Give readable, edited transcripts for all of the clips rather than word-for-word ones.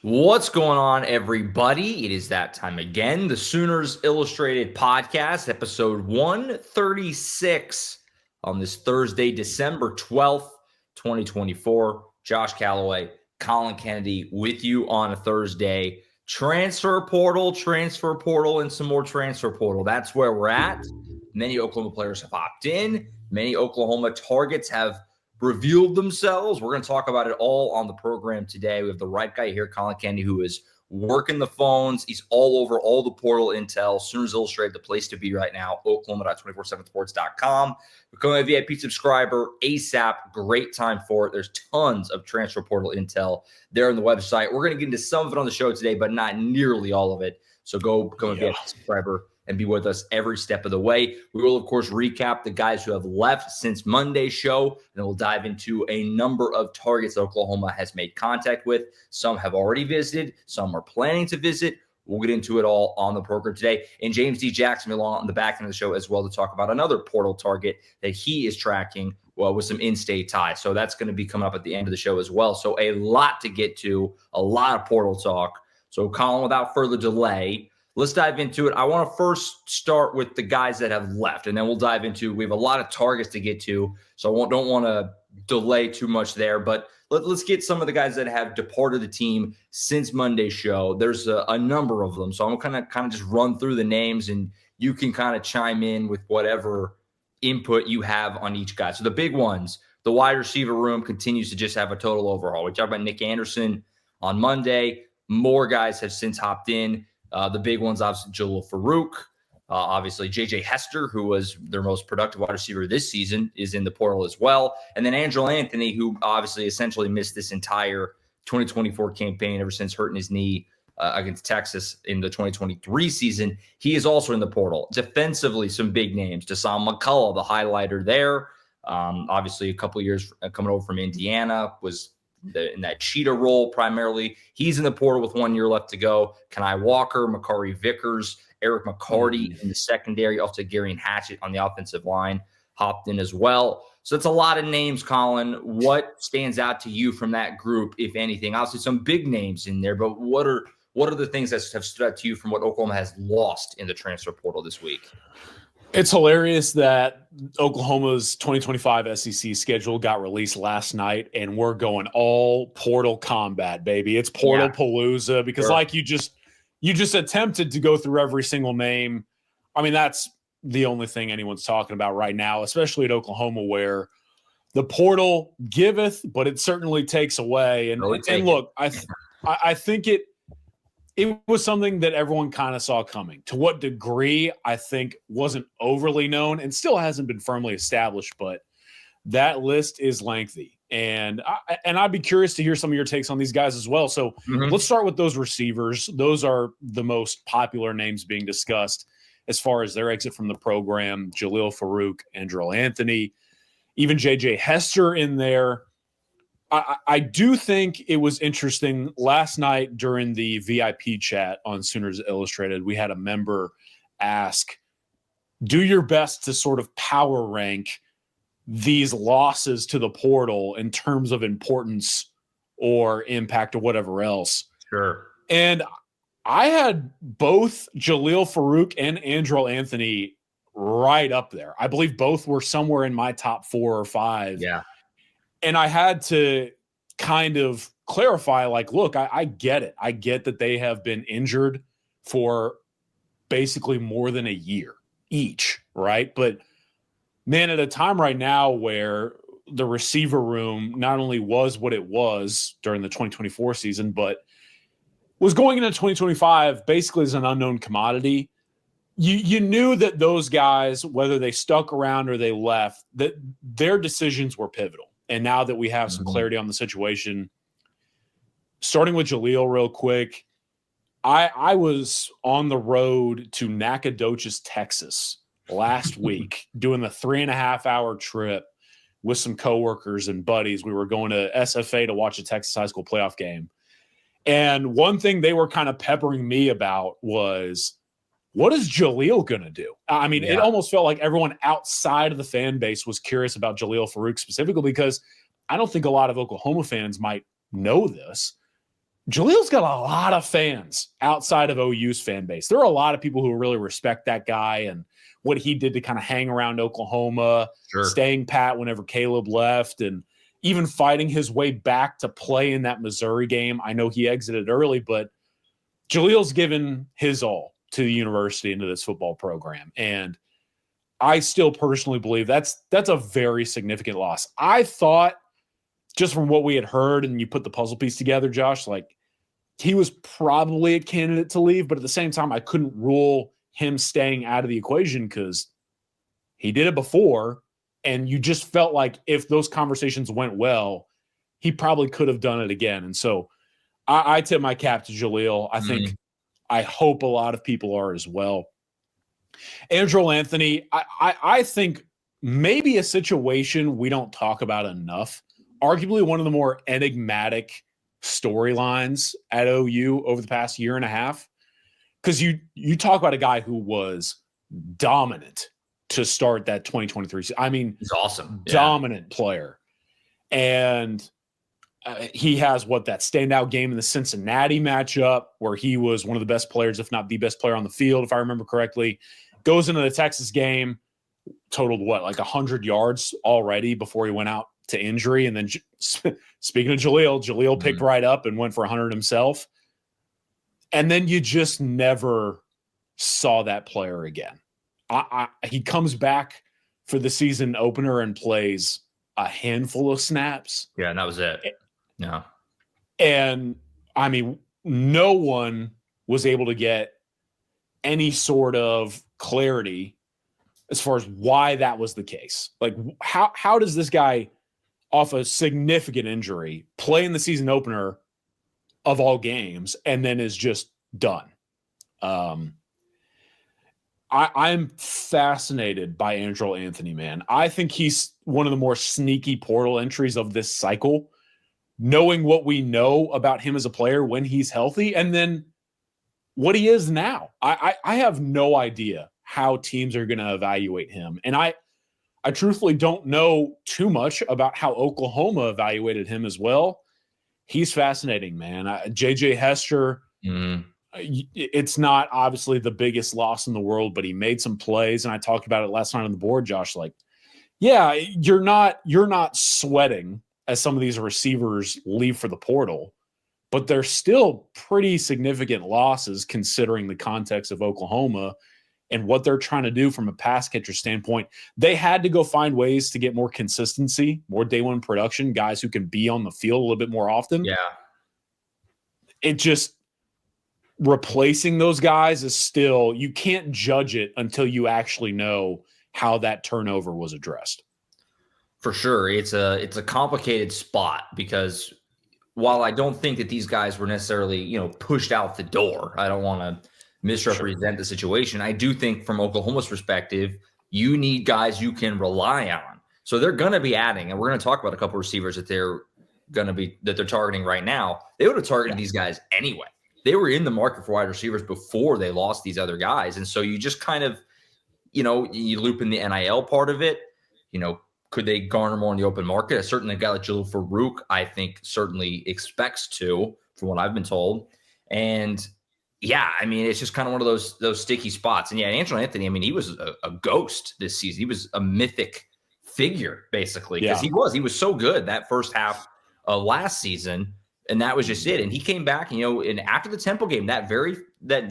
What's going on, everybody? It is that time again. The Sooners Illustrated Podcast, episode 136 on this Thursday, December 12th, 2024. Josh Callaway, Collin Kennedy with you on a Thursday. Transfer portal, and some more transfer portal. That's where we're at. Many Oklahoma players have opted in. Many Oklahoma targets have revealed themselves. We're going to talk about it all on the program today. We have the right guy here, Collin Kennedy, who is working the phones. He's all over all the portal intel. Sooners Illustrated, the place to be right now. Oklahoma.247sports.com. Become a VIP subscriber ASAP. Great time for it. There's tons of transfer portal intel there on the website. We're going to get into some of it on the show today, but not nearly all of it. So go become a VIP subscriber and be with us every step of the way. We will, of course, recap the guys who have left since Monday's show, and then we'll dive into a number of targets Oklahoma has made contact with. Some have already visited. Some are planning to visit. We'll get into it all on the program today. And James D. Jackson along on the back end of the show as well to talk about another portal target that he is tracking with some in-state ties. So that's going to be coming up at the end of the show as well. So a lot to get to, a lot of portal talk. So Collin, without further delay, let's dive into it. I want to first start with the guys that have left, and then we'll dive into, we have a lot of targets to get to, so I don't want to delay too much there, but let's get some of the guys that have departed the team since Monday's show. There's a number of them, so I'm going to kind of just run through the names, and you can kind of chime in with whatever input you have on each guy. So the big ones, the wide receiver room continues to just have a total overhaul. We talked about Nick Anderson on Monday. More guys have since hopped in. The big ones, obviously, Jalil Farouk. Obviously, J.J. Hester, who was their most productive wide receiver this season, is in the portal as well. And then Andrel Anthony, who obviously essentially missed this entire 2024 campaign ever since hurting his knee against Texas in the 2023 season. He is also in the portal. Defensively, some big names. Deshaun McCulley, the highlighter there. Obviously, a couple years coming over from Indiana, was in that cheetah role primarily. He's in the portal with 1 year left to go. Kenai Walker, Makari Vickers, Eric McCarty in the secondary, also Gary and Hatchett on the offensive line hopped in as well. So that's a lot of names, Collin. What stands out to you from that group, if anything? Obviously, some big names in there, but what are the things that have stood out to you from what Oklahoma has lost in the transfer portal this week? It's hilarious that Oklahoma's 2025 SEC schedule got released last night, and we're going all portal combat, baby. It's portal palooza because, like you just attempted to go through every single name. I mean, that's the only thing anyone's talking about right now, especially at Oklahoma, where the portal giveth, but it certainly takes away. And look, I think it was something that everyone kind of saw coming. To what degree, I think, wasn't overly known and still hasn't been firmly established, but that list is lengthy. And I'd be curious to hear some of your takes on these guys as well. So let's start with those receivers. Those are the most popular names being discussed as far as their exit from the program. Jalil Farouk, Andrel Anthony, even J.J. Hester in there. I do think it was interesting last night during the VIP chat on Sooners Illustrated. We had a member ask, do your best to sort of power rank these losses to the portal in terms of importance or impact or whatever else. Sure. And I had both Jalil Farouk and Andrel Anthony right up there. I believe both were somewhere in my top 4 or 5. Yeah. And I had to kind of clarify, like, look, I get it. I get that they have been injured for basically more than a year each, right? But, man, at a time right now where the receiver room not only was what it was during the 2024 season, but was going into 2025 basically as an unknown commodity, you knew that those guys, whether they stuck around or they left, that their decisions were pivotal. And now that we have some clarity on the situation, starting with Jalil real quick, I was on the road to Nacogdoches, Texas last week doing the 3.5-hour trip with some coworkers and buddies. We were going to SFA to watch a Texas high school playoff game. And one thing they were kind of peppering me about was, what is Jalil going to do? I mean, It almost felt like everyone outside of the fan base was curious about Jalil Farouk specifically, because I don't think a lot of Oklahoma fans might know this. Jalil's got a lot of fans outside of OU's fan base. There are a lot of people who really respect that guy and what he did to kind of hang around Oklahoma, staying pat whenever Caleb left, and even fighting his way back to play in that Missouri game. I know he exited early, but Jalil's given his all to the university and to this football program. And I still personally believe that's a very significant loss. I thought, just from what we had heard, and you put the puzzle piece together, Josh, like he was probably a candidate to leave, but at the same time, I couldn't rule him staying out of the equation because he did it before, and you just felt like if those conversations went well, he probably could have done it again. And so I tip my cap to Jalil. I hope a lot of people are as well. Andrew Anthony, I think maybe a situation we don't talk about enough, arguably one of the more enigmatic storylines at OU over the past year and a half. Because you talk about a guy who was dominant to start that 2023 season. I mean, he's awesome. Dominant player. And he has that standout game in the Cincinnati matchup where he was one of the best players, if not the best player on the field, if I remember correctly. Goes into the Texas game, totaled like 100 yards already before he went out to injury. And then speaking of Jalil picked right up and went for 100 himself. And then you just never saw that player again. He comes back for the season opener and plays a handful of snaps. Yeah, and that was it. Yeah. And, I mean, no one was able to get any sort of clarity as far as why that was the case. Like, how does this guy, off a significant injury, play in the season opener of all games and then is just done? I'm fascinated by Andrew Anthony, man. I think he's one of the more sneaky portal entries of this cycle, knowing what we know about him as a player when he's healthy and then what he is now. I have no idea how teams are going to evaluate him. And I truthfully don't know too much about how Oklahoma evaluated him as well. He's fascinating, man. JJ Hester, it's not obviously the biggest loss in the world, but he made some plays. And I talked about it last night on the board, Josh. Like, yeah, you're not sweating as some of these receivers leave for the portal, but they're still pretty significant losses considering the context of Oklahoma and what they're trying to do from a pass catcher standpoint. They had to go find ways to get more consistency, more day one production, guys who can be on the field a little bit more often. Yeah. It just, replacing those guys is still, you can't judge it until you actually know how that turnover was addressed. For sure. It's a complicated spot because while I don't think that these guys were necessarily, pushed out the door, I don't want to misrepresent the situation. I do think from Oklahoma's perspective, you need guys you can rely on. So they're going to be adding, and we're going to talk about a couple of receivers that they're targeting right now. They would have targeted these guys anyway. They were in the market for wide receivers before they lost these other guys. And so you just kind of, you loop in the NIL part of it. Could they garner more in the open market? Certainly a guy like Jalil Farouk, I think, certainly expects to, from what I've been told. And yeah, I mean, it's just kind of one of those sticky spots. And yeah, Andrew Anthony, I mean, he was a ghost this season. He was a mythic figure, basically, because he was so good that first half of last season. And that was just it. And he came back, and after the Temple game, that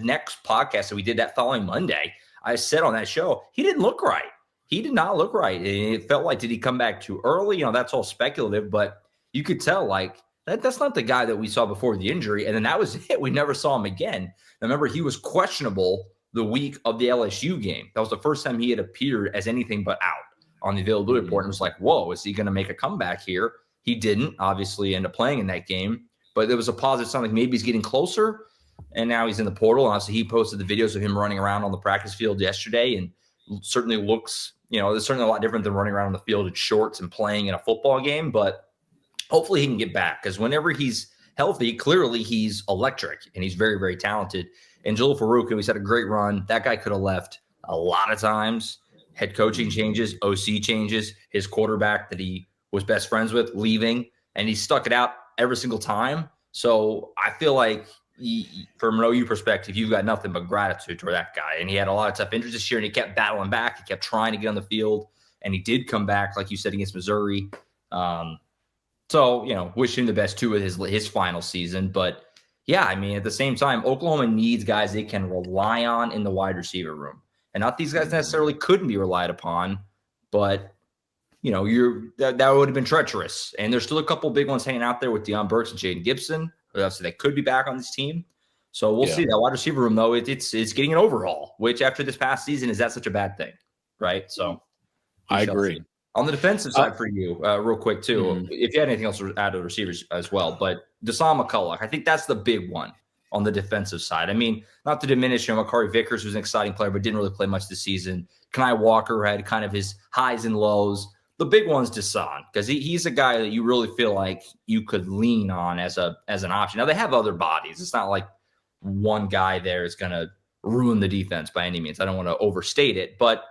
next podcast that we did that following Monday, I said on that show, he didn't look right. He did not look right. And it felt like, did he come back too early? That's all speculative, but you could tell like that's not the guy that we saw before the injury. And then that was it. We never saw him again. I remember he was questionable the week of the LSU game. That was the first time he had appeared as anything but out on the availability report. And it was like, whoa, is he going to make a comeback here? He didn't obviously end up playing in that game, but there was a positive sign, like maybe he's getting closer. And now he's in the portal. And obviously he posted the videos of him running around on the practice field yesterday, and certainly looks, there's certainly a lot different than running around on the field in shorts and playing in a football game. But hopefully he can get back, because whenever he's healthy, clearly he's electric and he's very, very talented. And Jalil Farouk, he's had a great run. That guy could have left a lot of times. Head coaching changes, OC changes, his quarterback that he was best friends with leaving, and he stuck it out every single time. So I feel like from an OU perspective, you've got nothing but gratitude toward that guy. And he had a lot of tough injuries this year, and he kept battling back. He kept trying to get on the field, and he did come back, like you said, against Missouri. So, wish him the best, too, with his final season. But, yeah, I mean, at the same time, Oklahoma needs guys they can rely on in the wide receiver room. And not these guys necessarily couldn't be relied upon, but – that would have been treacherous. And there's still a couple big ones hanging out there with Deion Burks and Jaden Gibson. So they could be back on this team. So we'll see. That wide receiver room, though, it's getting an overhaul, which after this past season, is that such a bad thing? Right? So I agree. See. On the defensive side for you, real quick, too, if you had anything else to add to the receivers as well, but Deshaun McCulley, I think that's the big one on the defensive side. I mean, not to diminish Makari Vickers, who's an exciting player, but didn't really play much this season. Kenai Walker had kind of his highs and lows. The big one's Deshaun, because he's a guy that you really feel like you could lean on as an option. Now, they have other bodies. It's not like one guy there is going to ruin the defense by any means. I don't want to overstate it, but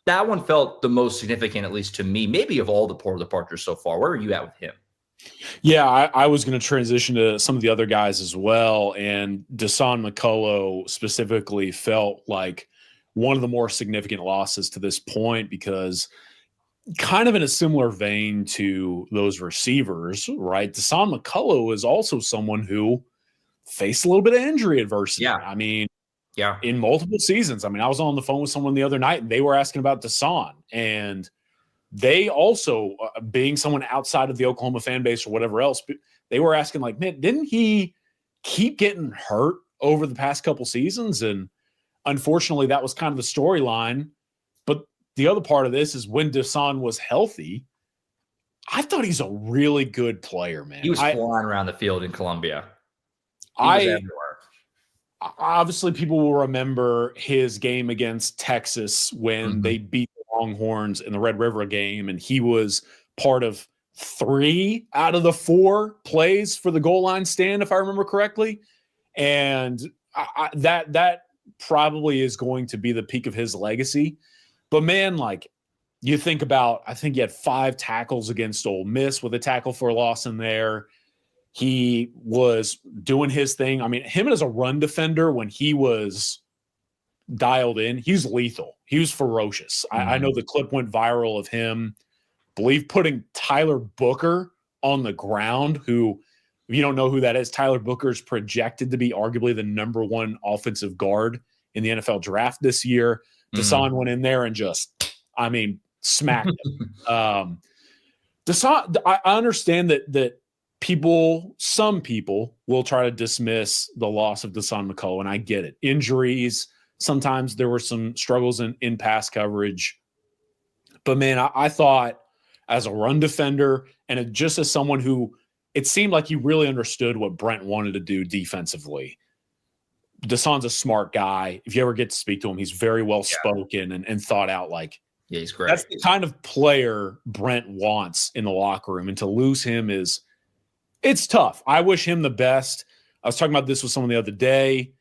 that one felt the most significant, at least to me, maybe of all the portal departures so far. Where are you at with him? Yeah, I was going to transition to some of the other guys as well, and Deshaun McCulley specifically felt like one of the more significant losses to this point, because kind of in a similar vein to those receivers, right? Deshaun McCulley is also someone who faced a little bit of injury adversity. Yeah. I mean, in multiple seasons. I mean, I was on the phone with someone the other night, and they were asking about Deshaun, and they also, being someone outside of the Oklahoma fan base or whatever else, they were asking, like, man, didn't he keep getting hurt over the past couple seasons? And unfortunately, that was kind of the storyline. But the other part of this is when Deshaun was healthy, I thought he's a really good player, man. He was flying around the field in Columbia. He was everywhere. Obviously, people will remember his game against Texas when they beat the Longhorns in the Red River game, and he was part of 3 out of the 4 plays for the goal line stand, if I remember correctly. And that probably is going to be the peak of his legacy. But man, like, you think about, I think he had 5 tackles against Ole Miss with a tackle for a loss in there. He was doing his thing. I mean, him as a run defender, when he was dialed in, he was lethal. He was ferocious. I know the clip went viral of him, I believe, putting Tyler Booker on the ground, who, if you don't know who that is, Tyler Booker is projected to be arguably the number 1 offensive guard in the NFL draft this year. Deshaun went in there and just, I mean, smacked him. Deshaun, I understand that some people will try to dismiss the loss of Deshaun McCulley, and I get it. Injuries, sometimes there were some struggles in pass coverage. But, man, I thought as a run defender and just as someone who it seemed like he really understood what Brent wanted to do defensively, Deshaun's a smart guy. If you ever get to speak to him, he's very well-spoken and thought out. Like, yeah, he's great. That's the kind of player Brent wants in the locker room, and to lose him it's tough. I wish him the best. I was talking about this with someone the other day.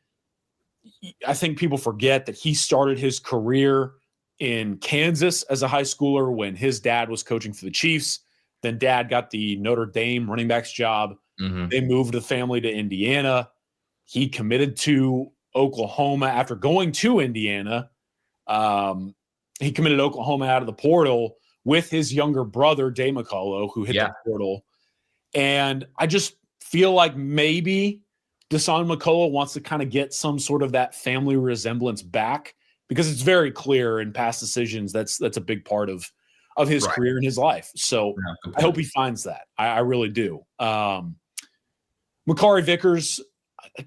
I think people forget that he started his career in Kansas as a high schooler when his dad was coaching for the Chiefs. Then dad got the Notre Dame running backs job. They moved the family to Indiana. He committed to Oklahoma after going to Indiana. He committed to Oklahoma out of the portal with his younger brother, Day McCullough, who hit the portal. And I just feel like maybe Deshaun McCulley wants to kind of get some sort of that family resemblance back, because it's very clear in past decisions that's a big part of his career and his life. So I hope he finds that. I really do. Makari Vickers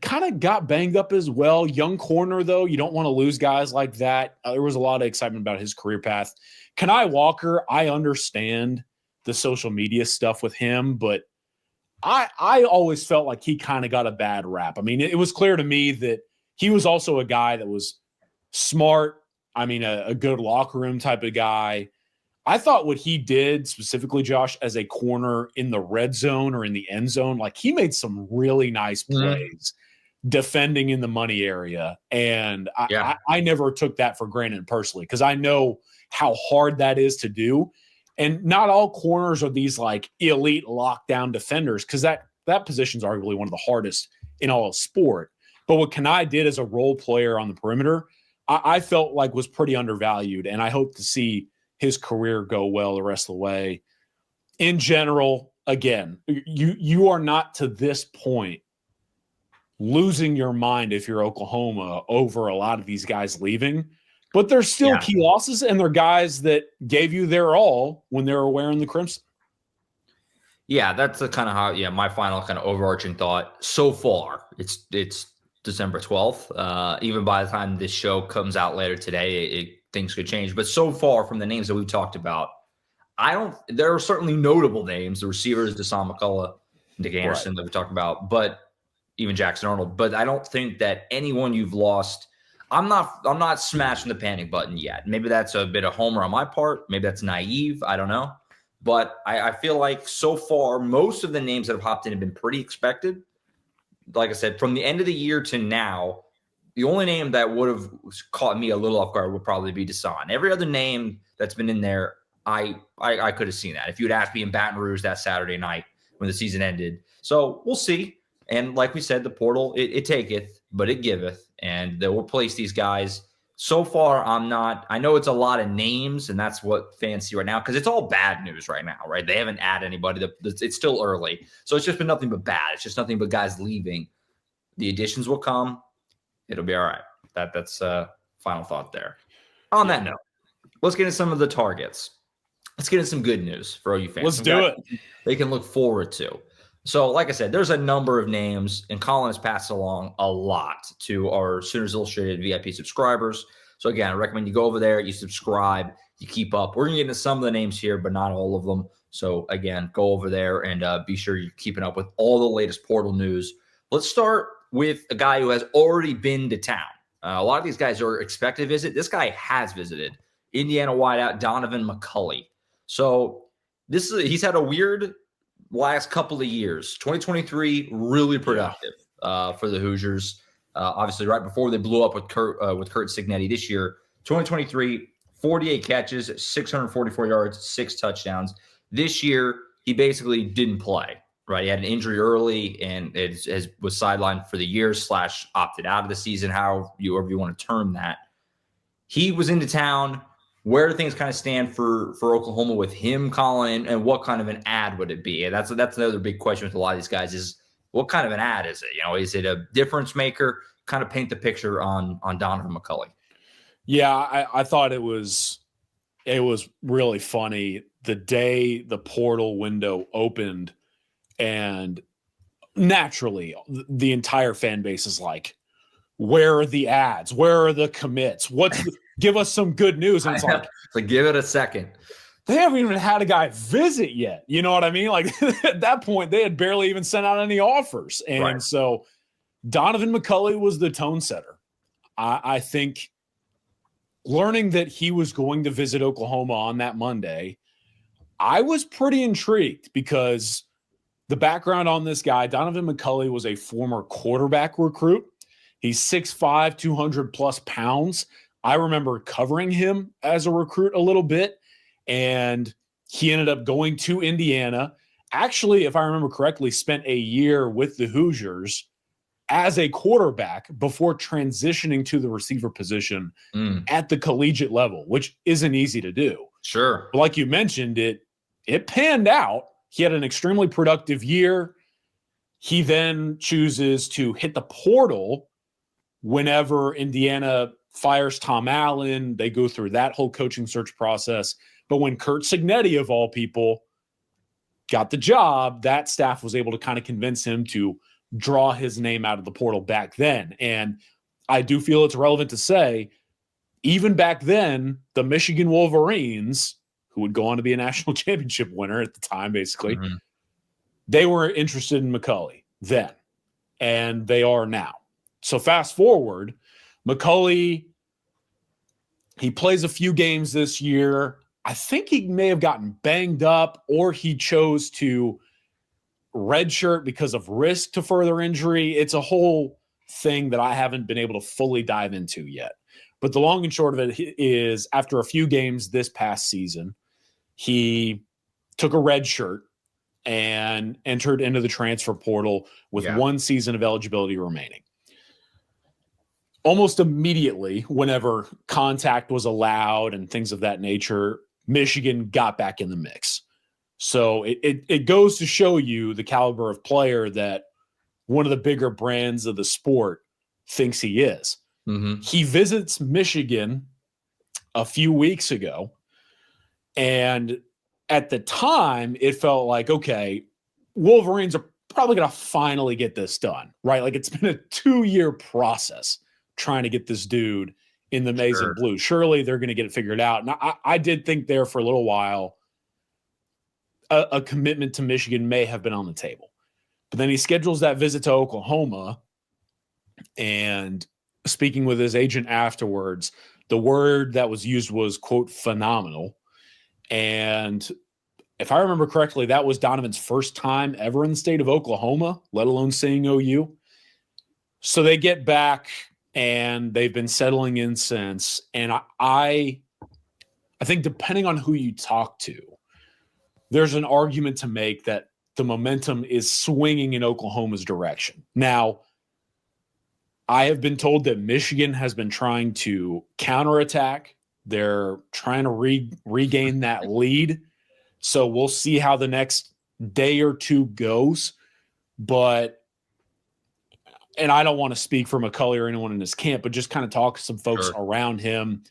kind of got banged up as well. Young corner, though. You don't want to lose guys like that. There was a lot of excitement about his career path. Kenai Walker, I understand the social media stuff with him, but I always felt like he kind of got a bad rap. I mean, it was clear to me that he was also a guy that was smart. I mean, a good locker room type of guy. I thought what he did specifically, Josh, as a corner in the red zone or in the end zone, like, he made some really nice plays defending in the money area. And I never took that for granted personally, because I know how hard that is to do. And not all corners are these like elite lockdown defenders, because that that position's arguably one of the hardest in all of sport. But what Kenai did as a role player on the perimeter, I felt like was pretty undervalued, and I hope to see his career go well the rest of the way. In general, again, you are not to this point losing your mind if you're Oklahoma over a lot of these guys leaving, but they're still key losses, and they're guys that gave you their all when they were wearing the crimson. Yeah, that's the kind of how, my final kind of overarching thought so far. It's December 12th. Even by the time this show comes out later today, things could change. But so far from the names that we've talked about, there are certainly notable names, the receivers, Deshaun McCulley, Nick Anderson that we talked about, but even Jackson Arnold. But I don't think that anyone you've lost, I'm not smashing the panic button yet. Maybe that's a bit of homer on my part. Maybe that's naive. I don't know. But I feel like so far, most of the names that have hopped in have been pretty expected. Like I said, from the end of the year to now, the only name that would have caught me a little off guard would probably be Deshaun. Every other name that's been in there, I could have seen that. If you had asked me in Baton Rouge that Saturday night when the season ended. So we'll see. And like we said, the portal, it taketh, but it giveth. And they will place these guys. So far, I know it's a lot of names, and that's what fans see right now, because it's all bad news right now, right? They haven't added anybody. It's still early. So it's just been nothing but bad. It's just nothing but guys leaving. The additions will come. It'll be all right. That's final thought there. On that note, let's get into some of the targets. Let's get into some good news for OU fans. Let's do it. They can look forward to. So, like I said, there's a number of names, and Collin has passed along a lot to our Sooners Illustrated VIP subscribers. So, again, I recommend you go over there, you subscribe, you keep up. We're going to get into some of the names here, but not all of them. So, again, go over there and be sure you're keeping up with all the latest portal news. Let's start with a guy who has already been to town. A lot of these guys are expected to visit. This guy has visited. Indiana wideout Donaven McCulley. So, he's had a weird last couple of years. 2023 really productive for the Hoosiers. Obviously, right before they blew up with Kurt Signetti this year. 2023, 48 catches, 644 yards, 6 touchdowns. This year, he basically didn't play. Right, he had an injury early and was sidelined for the year / opted out of the season. However you want to term that. He was into town. Where do things kind of stand for Oklahoma with him, Collin, and what kind of an ad would it be? And that's another big question with a lot of these guys is what kind of an ad is it? Is it a difference maker? Kind of paint the picture on Donaven McCulley. Yeah, I thought it was really funny the day the portal window opened, and naturally the entire fan base is like, where are the ads? Where are the commits? Give us some good news. And it's like, give it a second. They haven't even had a guy visit yet. You know what I mean? Like at that point, they had barely even sent out any offers. And so Donaven McCulley was the tone setter. I think learning that he was going to visit Oklahoma on that Monday, I was pretty intrigued because the background on this guy, Donaven McCulley, was a former quarterback recruit. He's 6'5", 200 plus pounds. I remember covering him as a recruit a little bit, and he ended up going to Indiana. Actually, if I remember correctly, spent a year with the Hoosiers as a quarterback before transitioning to the receiver position at the collegiate level, which isn't easy to do. Sure. But like you mentioned, it panned out. He had an extremely productive year. He then chooses to hit the portal whenever Indiana fires Tom Allen. They go through that whole coaching search process. But when Curt Signetti, of all people, got the job, that staff was able to kind of convince him to draw his name out of the portal back then. And I do feel it's relevant to say, even back then, the Michigan Wolverines, who would go on to be a national championship winner at the time, basically, they were interested in McCulley then, and they are now. So fast forward, McCulley, he plays a few games this year. I think he may have gotten banged up, or he chose to redshirt because of risk to further injury. It's a whole thing that I haven't been able to fully dive into yet. But the long and short of it is, after a few games this past season, he took a red shirt and entered into the transfer portal with 1 season of eligibility remaining. Almost immediately, whenever contact was allowed and things of that nature, Michigan got back in the mix. So it goes to show you the caliber of player that one of the bigger brands of the sport thinks he is. Mm-hmm. He visits Michigan a few weeks ago, and at the time, it felt like, okay, Wolverines are probably going to finally get this done, right? Like, it's been a 2-year process trying to get this dude in the maize and blue. Surely they're going to get it figured out. And I did think there for a little while a commitment to Michigan may have been on the table. But then he schedules that visit to Oklahoma, and speaking with his agent afterwards, the word that was used was, quote, phenomenal. And if I remember correctly, that was Donaven's first time ever in the state of Oklahoma, let alone seeing OU. So they get back, and they've been settling in since. And I think depending on who you talk to, there's an argument to make that the momentum is swinging in Oklahoma's direction. Now, I have been told that Michigan has been trying to counterattack. They're trying to regain that lead. So we'll see how the next day or two goes. But, and I don't want to speak for McCulley or anyone in his camp, but just kind of talk to some folks around him.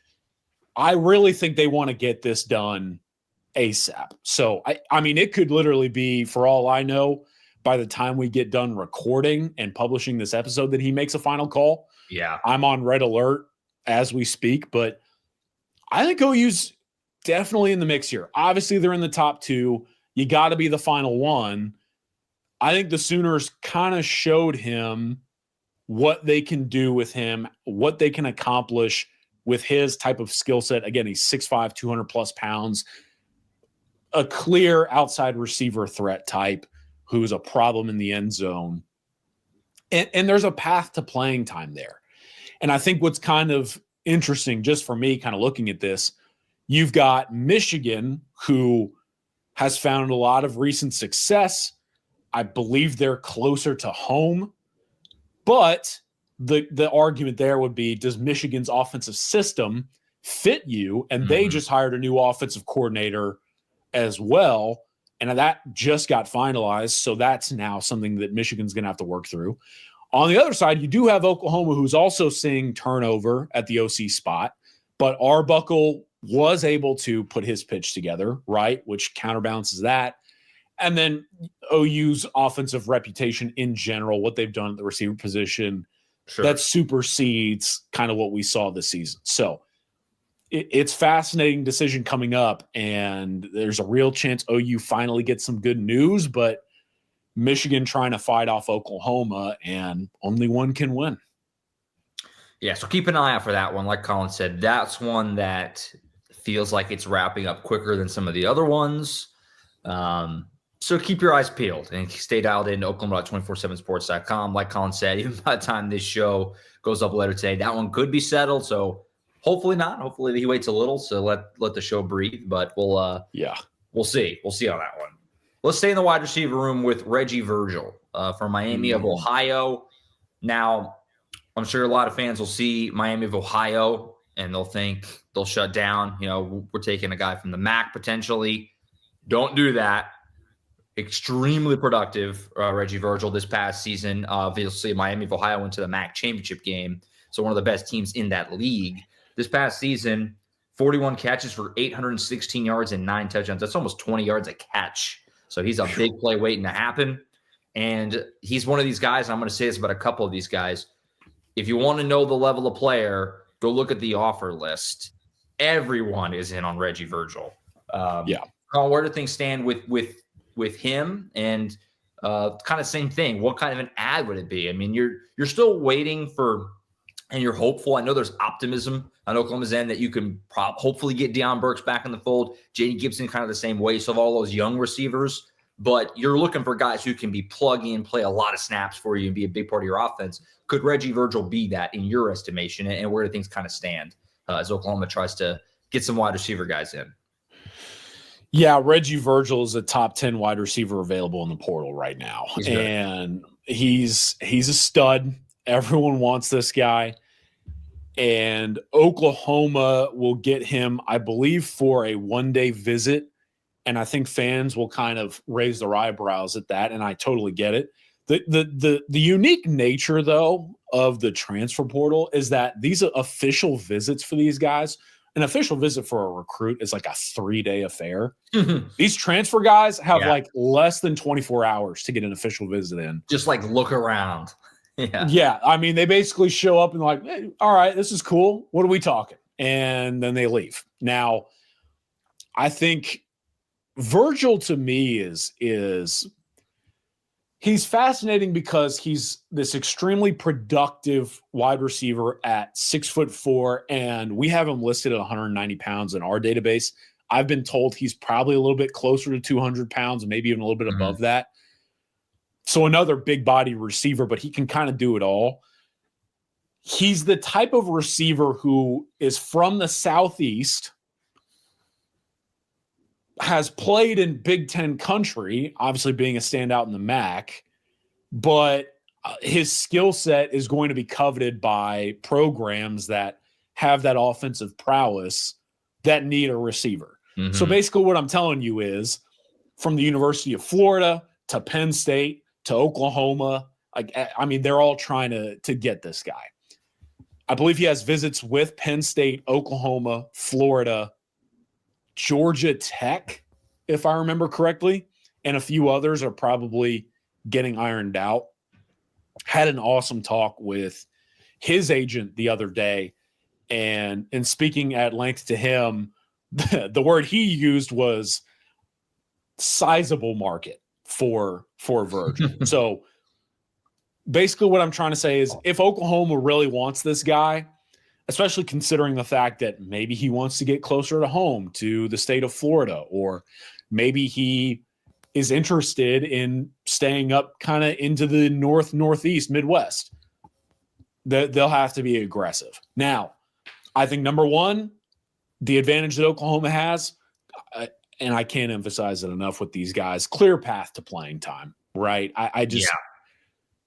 I really think they want to get this done ASAP. So, I mean, it could literally be, for all I know, by the time we get done recording and publishing this episode, that he makes a final call. Yeah. I'm on red alert as we speak, but I think OU's definitely in the mix here. Obviously, they're in the top 2. You got to be the final one. I think the Sooners kind of showed him what they can do with him, what they can accomplish with his type of skill set. Again, he's 6'5", 200-plus pounds, a clear outside receiver threat type who's a problem in the end zone. And there's a path to playing time there. And I think what's kind of interesting, just for me kind of looking at this, you've got Michigan, who has found a lot of recent success. I believe they're closer to home. But the argument there would be, does Michigan's offensive system fit you? And they just hired a new offensive coordinator as well. And that just got finalized. So that's now something that Michigan's going to have to work through. On the other side, you do have Oklahoma, who's also seeing turnover at the OC spot. But Arbuckle was able to put his pitch together, right, which counterbalances that. And then OU's offensive reputation in general, what they've done at the receiver position, that supersedes kind of what we saw this season. So it's fascinating decision coming up, and there's a real chance OU finally gets some good news, but Michigan trying to fight off Oklahoma, and only one can win. Yeah, so keep an eye out for that one. Like Collin said, that's one that feels like it's wrapping up quicker than some of the other ones. So keep your eyes peeled and stay dialed in to Oklahoma.247sports.com. Like Collin said, even by the time this show goes up later today, that one could be settled. So hopefully not. Hopefully he waits a little. So let the show breathe. But we'll see. We'll see on that one. Let's stay in the wide receiver room with Reggie Virgil from Miami of Ohio. Now, I'm sure a lot of fans will see Miami of Ohio and they'll think they'll shut down. You know, we're taking a guy from the MAC potentially. Don't do that. Extremely productive, Reggie Virgil, this past season. Obviously, Miami of Ohio went to the MAC championship game, so one of the best teams in that league. This past season, 41 catches for 816 yards and 9 touchdowns. That's almost 20 yards a catch. So he's a big play waiting to happen. And he's one of these guys, I'm going to say this about a couple of these guys. If you want to know the level of player, go look at the offer list. Everyone is in on Reggie Virgil. Colin, where do things stand with him? And kind of same thing. What kind of an ad would it be? I mean, you're still waiting for, and you're hopeful. I know there's optimism on Oklahoma's end that you can hopefully get Deion Burks back in the fold. J.D. Gibson kind of the same way. So of all those young receivers, but you're looking for guys who can be plug in, play a lot of snaps for you, and be a big part of your offense. Could Reggie Virgil be that in your estimation? And where do things kind of stand as Oklahoma tries to get some wide receiver guys in? Yeah, Reggie Virgil is a top 10 wide receiver available in the portal right now. He's a stud. Everyone wants this guy. And Oklahoma will get him, I believe, for a one-day visit. And I think fans will kind of raise their eyebrows at that, and I totally get it. The unique nature, though, of the transfer portal is that these are official visits for these guys. An official visit for a recruit is like a 3-day affair. These transfer guys have like less than 24 hours to get an official visit in. Just like look around. Yeah. I mean, they basically show up and like, hey, all right, this is cool. What are we talking? And then they leave. Now, I think Virgil to me is he's fascinating because he's this extremely productive wide receiver at 6'4", and we have him listed at 190 pounds in our database. I've been told he's probably a little bit closer to 200 pounds, maybe even a little bit above that. So another big body receiver, but he can kind of do it all. He's the type of receiver who is from the Southeast, has played in Big Ten country, obviously being a standout in the MAC, but his skill set is going to be coveted by programs that have that offensive prowess that need a receiver. So basically what I'm telling you is from the University of Florida to Penn State to Oklahoma, I mean, they're all trying to get this guy. I believe he has visits with Penn State, Oklahoma, Florida, Georgia Tech, if I remember correctly, and a few others are probably getting ironed out. Had an awesome talk with his agent the other day, and in speaking at length to him, the word he used was sizable market for Virgil. So basically what I'm trying to say is if Oklahoma really wants this guy, especially considering the fact that maybe he wants to get closer to home to the state of Florida, or maybe he is interested in staying up kind of into the northeast, Midwest, they'll have to be aggressive. Now, I think number one, the advantage that Oklahoma has, and I can't emphasize it enough with these guys, clear path to playing time, right?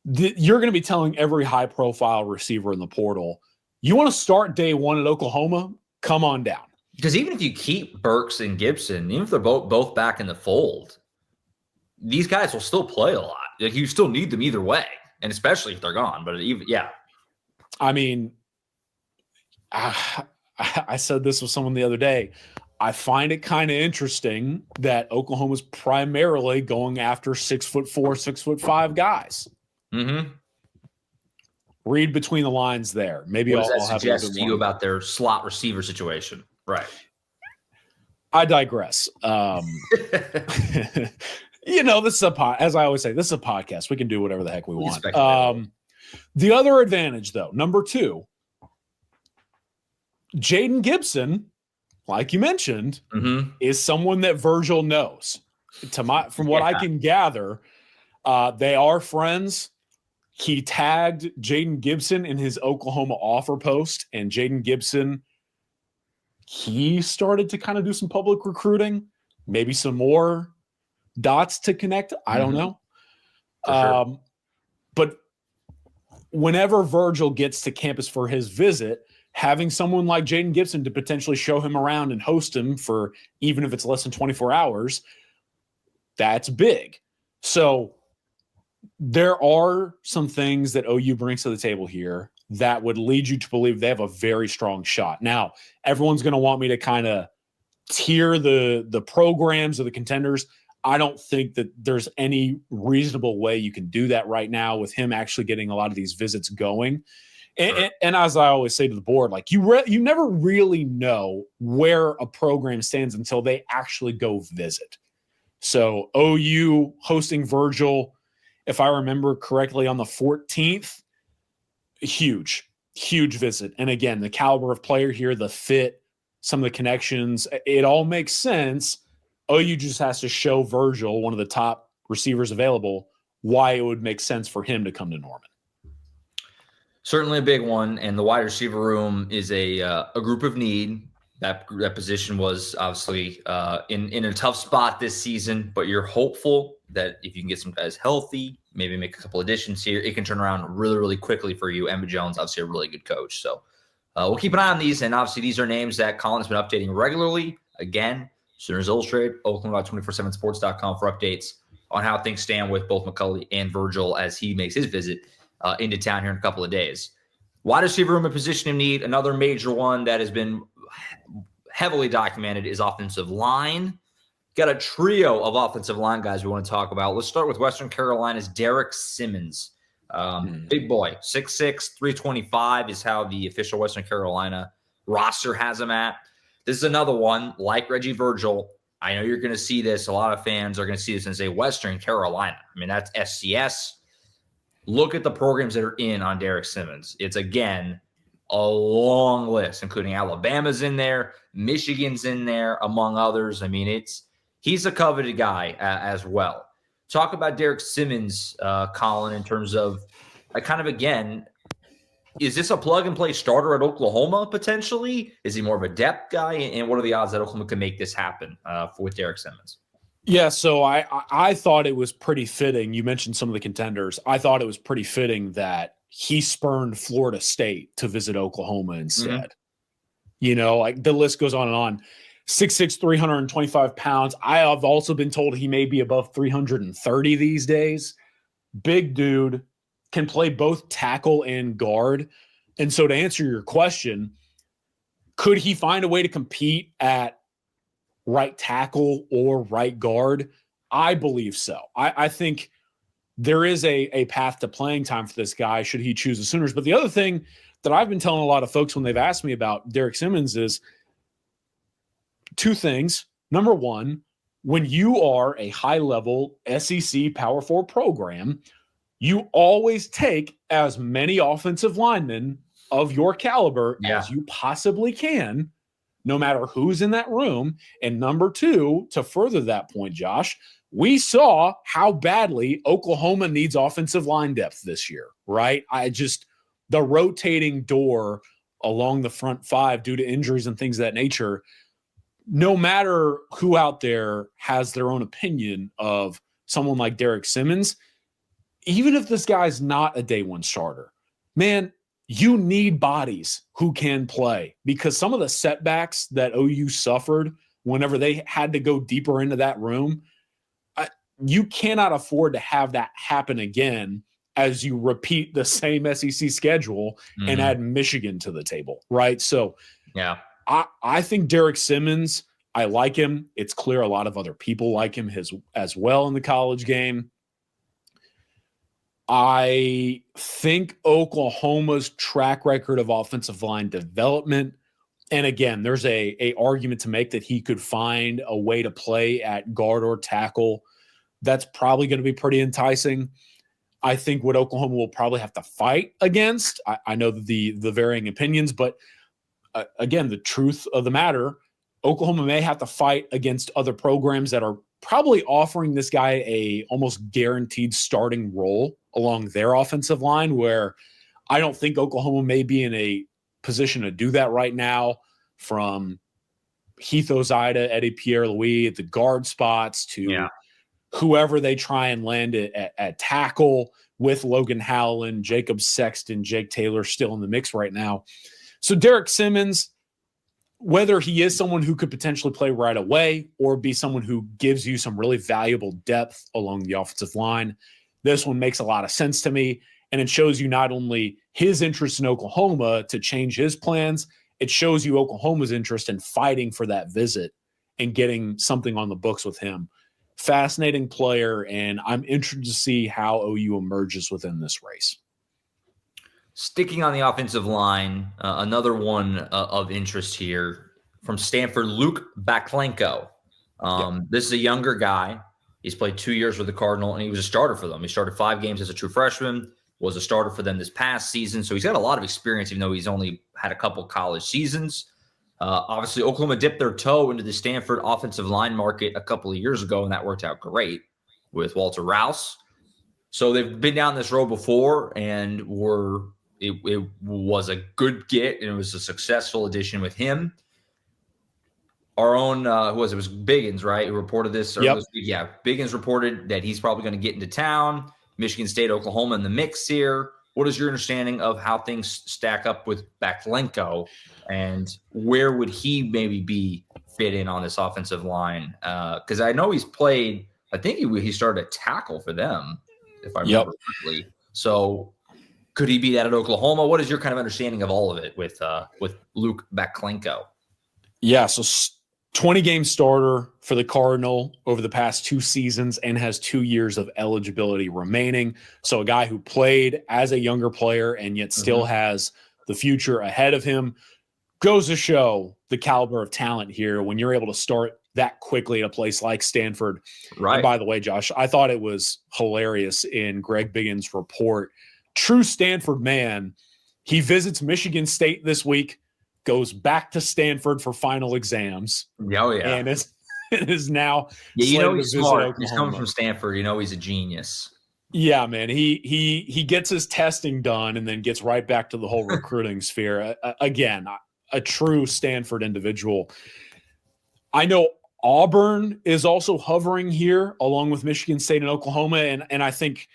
You're going to be telling every high-profile receiver in the portal, you want to start day one at Oklahoma? Come on down. Because even if you keep Burks and Gibson, even if they're both back in the fold, these guys will still play a lot. Like, you still need them either way, and especially if they're gone. But I mean, I said this with someone the other day. I find it kind of interesting that Oklahoma's primarily going after 6'4", 6'5" guys. Read between the lines there. Maybe what does I'll that have suggest to you about their slot receiver situation? Right. I digress. This is as I always say, this is a podcast. We can do whatever the heck we want. The other advantage, though, number two, Jaden Gibson, like you mentioned, is someone that Virgil knows. From what I can gather, they are friends. He tagged Jaden Gibson in his Oklahoma offer post, and Jaden Gibson, he started to kind of do some public recruiting, maybe some more dots to connect. I don't know. Sure. But whenever Virgil gets to campus for his visit, having someone like Jaden Gibson to potentially show him around and host him for even if it's less than 24 hours, that's big. So there are some things that OU brings to the table here that would lead you to believe they have a very strong shot. Now, everyone's going to want me to kind of tier the programs or the contenders. I don't think that there's any reasonable way you can do that right now with him actually getting a lot of these visits going. And as I always say to the board, like you never really know where a program stands until they actually go visit. So OU hosting Virgil, if I remember correctly, on the 14th, huge visit. And again, the caliber of player here, the fit, some of the connections, it all makes sense. OU just has to show Virgil, one of the top receivers available, why it would make sense for him to come to Norman. Certainly a big one, and the wide receiver room is a group of need. That position was obviously in a tough spot this season, but you're hopeful that if you can get some guys healthy, maybe make a couple additions here, it can turn around really, really quickly for you. Emmett Jones, obviously a really good coach. So we'll keep an eye on these. And obviously these are names that Collin's been updating regularly. Again, Sooners Illustrated, Oklahoma.247sports.com for updates on how things stand with both McCulley and Virgil as he makes his visit into town here in a couple of days. Wide receiver room and position of need, another major one that has been heavily documented is offensive line. Got a trio of offensive line guys we want to talk about. Let's start with Western Carolina's Derek Simmons. Big boy, 6'6", 325 is how the official Western Carolina roster has him at. This is another one, like Reggie Virgil. I know you're going to see this. A lot of fans are going to see this and say Western Carolina. I mean, that's FCS. Look at the programs that are in on Derek Simmons. It's, again, a long list, including Alabama's in there, Michigan's in there, among others. I mean, he's a coveted guy as well. Talk about Derek Simmons, Collin, in terms of again, is this a plug-and-play starter at Oklahoma potentially? Is he more of a depth guy? And what are the odds that Oklahoma can make this happen with Derek Simmons? Yeah, so I thought it was pretty fitting. You mentioned some of the contenders. I thought it was pretty fitting that he spurned Florida State to visit Oklahoma instead. Mm-hmm. You know, like the list goes on and on. 6'6", 325 pounds. I have also been told he may be above 330 these days. Big dude, can play both tackle and guard. And so to answer your question, could he find a way to compete at right tackle or right guard? I believe so. I think there is a path to playing time for this guy should he choose the Sooners. But the other thing that I've been telling a lot of folks when they've asked me about Derek Simmons is two things. Number one, when you are a high-level SEC Power 4 program, you always take as many offensive linemen of your caliber as you possibly can, no matter who's in that room. And number two, to further that point, Josh, we saw how badly Oklahoma needs offensive line depth this year, right? The rotating door along the front five due to injuries and things of that nature, no matter who out there has their own opinion of someone like Derek Simmons, even if this guy's not a day one starter, man, you need bodies who can play, because some of the setbacks that OU suffered whenever they had to go deeper into that room, you cannot afford to have that happen again as you repeat the same SEC schedule and add Michigan to the table, right? So yeah, I think Derek Simmons, I like him. It's clear a lot of other people like him as well in the college game. I think Oklahoma's track record of offensive line development, and again, there's a argument to make that he could find a way to play at guard or tackle. That's probably going to be pretty enticing. I think what Oklahoma will probably have to fight against, I know the varying opinions, but again, the truth of the matter, Oklahoma may have to fight against other programs that are probably offering this guy a almost guaranteed starting role along their offensive line, where I don't think Oklahoma may be in a position to do that right now, from Heath Ozida, Eddie Pierre-Louis at the guard spots to whoever they try and land at tackle, with Logan Howland, Jacob Sexton, Jake Taylor still in the mix right now. So Derek Simmons, whether he is someone who could potentially play right away or be someone who gives you some really valuable depth along the offensive line, this one makes a lot of sense to me. And it shows you not only his interest in Oklahoma to change his plans, it shows you Oklahoma's interest in fighting for that visit and getting something on the books with him. Fascinating player, and I'm interested to see how OU emerges within this race. Sticking on the offensive line, another one of interest here from Stanford, Luke Baklenko. This is a younger guy. He's played 2 years with the Cardinal, and he was a starter for them. He started 5 games as a true freshman, was a starter for them this past season. So he's got a lot of experience, even though he's only had a couple college seasons. Obviously, Oklahoma dipped their toe into the Stanford offensive line market a couple of years ago, and that worked out great with Walter Rouse. So they've been down this road before, and it was a good get, and it was a successful addition with him. our own, who was it? It was Biggins, right? Who reported this earlier this week. Yeah, Biggins reported that he's probably going to get into town. Michigan State, Oklahoma in the mix here. What is your understanding of how things stack up with Baklenko, and where would he maybe be fit in on this offensive line? Because I know he's played. I think he started a tackle for them, if I remember correctly. So could he be that at Oklahoma? What is your kind of understanding of all of it with Luke Baklenko? Yeah, so 20-game starter for the Cardinal over the past 2 seasons and has 2 years of eligibility remaining. So a guy who played as a younger player and yet still has the future ahead of him. Goes to show the caliber of talent here when you're able to start that quickly at a place like Stanford. Right. And by the way, Josh, I thought it was hilarious in Greg Biggins' report. True Stanford man. He visits Michigan State this week, goes back to Stanford for final exams. Oh, yeah. And is now he's smart. He's coming from Stanford. He's a genius. Yeah, man. He gets his testing done and then gets right back to the whole recruiting sphere. Again, a true Stanford individual. I know Auburn is also hovering here along with Michigan State and Oklahoma. And I think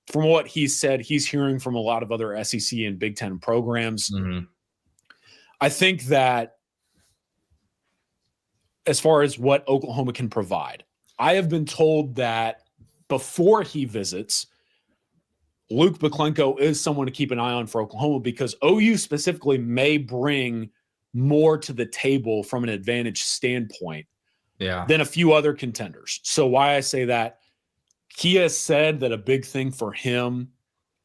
from what he said, he's hearing from a lot of other SEC and Big Ten programs. Mm-hmm. I think that as far as what Oklahoma can provide, I have been told that before he visits, Luke Baklenko is someone to keep an eye on for Oklahoma because OU specifically may bring more to the table from an advantage standpoint than a few other contenders. So why I say that, he has said that a big thing for him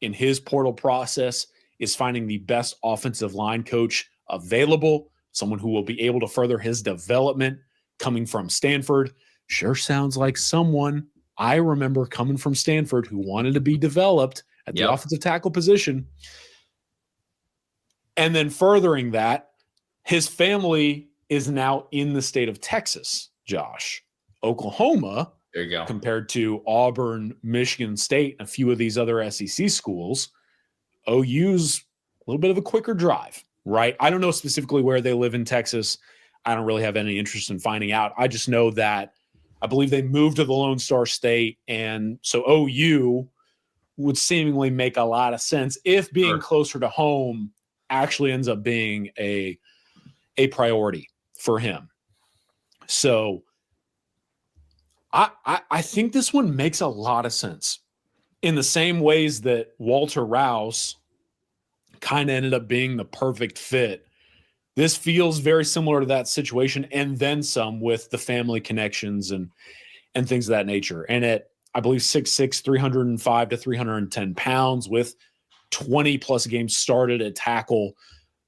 in his portal process is finding the best offensive line coach available, someone who will be able to further his development coming from Stanford. Sure sounds like someone I remember coming from Stanford who wanted to be developed at the offensive tackle position. And then furthering that, his family is now in the state of Texas, Josh. Oklahoma, there you go, compared to Auburn, Michigan State, and a few of these other SEC schools, OU's a little bit of a quicker drive, right? I don't know specifically where they live in Texas. I don't really have any interest in finding out. I just know that I believe they moved to the Lone Star State, and so OU would seemingly make a lot of sense if being closer to home actually ends up being a priority for him. So I think this one makes a lot of sense in the same ways that Walter Rouse kind of ended up being the perfect fit. This feels very similar to that situation and then some with the family connections and things of that nature. And at, I believe, 6'6", 305 to 310 pounds with 20-plus games started at tackle,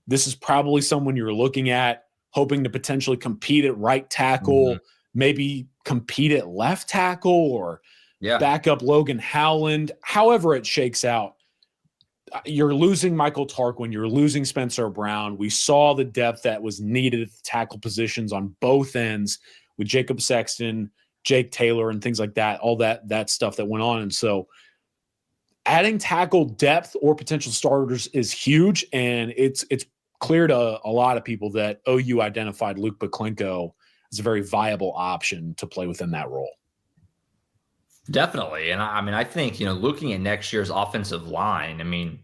this is probably someone you're looking at, hoping to potentially compete at right tackle, maybe compete at left tackle or back up Logan Howland. However it shakes out, you're losing Michael Tarquin, you're losing Spencer Brown. We saw the depth that was needed at the tackle positions on both ends with Jacob Sexton, Jake Taylor, and things like that, all that stuff that went on. And so adding tackle depth or potential starters is huge, and it's clear to a lot of people that OU identified Luke Baklenko as a very viable option to play within that role. Definitely. And I think, looking at next year's offensive line,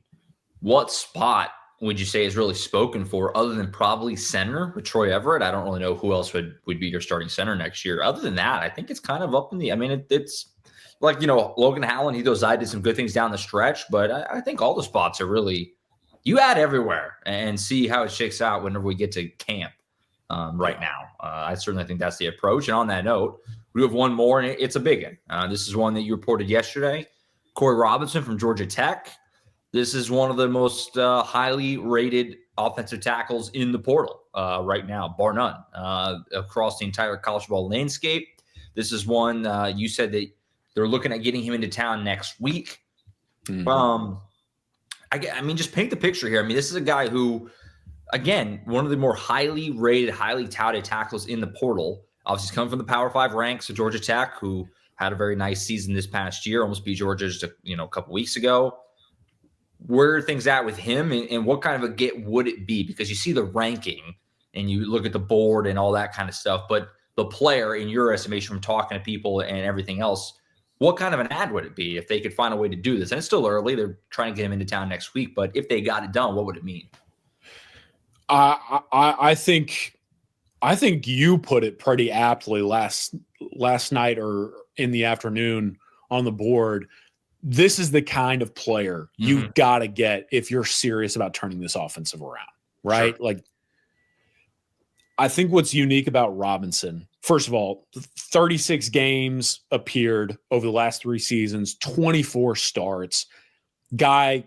what spot would you say is really spoken for other than probably center with Troy Everett? I don't really know who else would be your starting center next year. Other than that, I think it's kind of up in the, it's like, Logan Howland, I did some good things down the stretch, but I think all the spots are really, you add everywhere and see how it shakes out whenever we get to camp right now. I certainly think that's the approach. And on that note, we have one more, and it's a big one. This is one that you reported yesterday. Corey Robinson from Georgia Tech. This is one of the most highly rated offensive tackles in the portal right now, bar none, across the entire college ball landscape. This is one you said that they're looking at getting him into town next week. Just paint the picture here. This is a guy who, again, one of the more highly rated, highly touted tackles in the portal. Obviously, he's coming from the Power 5 ranks of Georgia Tech, who had a very nice season this past year, almost beat Georgia just a couple weeks ago. Where are things at with him, and what kind of a get would it be? Because you see the ranking, and you look at the board and all that kind of stuff. But the player, in your estimation, from talking to people and everything else, what kind of an ad would it be if they could find a way to do this? And it's still early. They're trying to get him into town next week. But if they got it done, what would it mean? I think you put it pretty aptly last night or in the afternoon on the board. This is the kind of player you've got to get if you're serious about turning this offensive around, right? Sure. Like, I think what's unique about Robinson, first of all, 36 games appeared over the last 3 seasons, 24 starts. Guy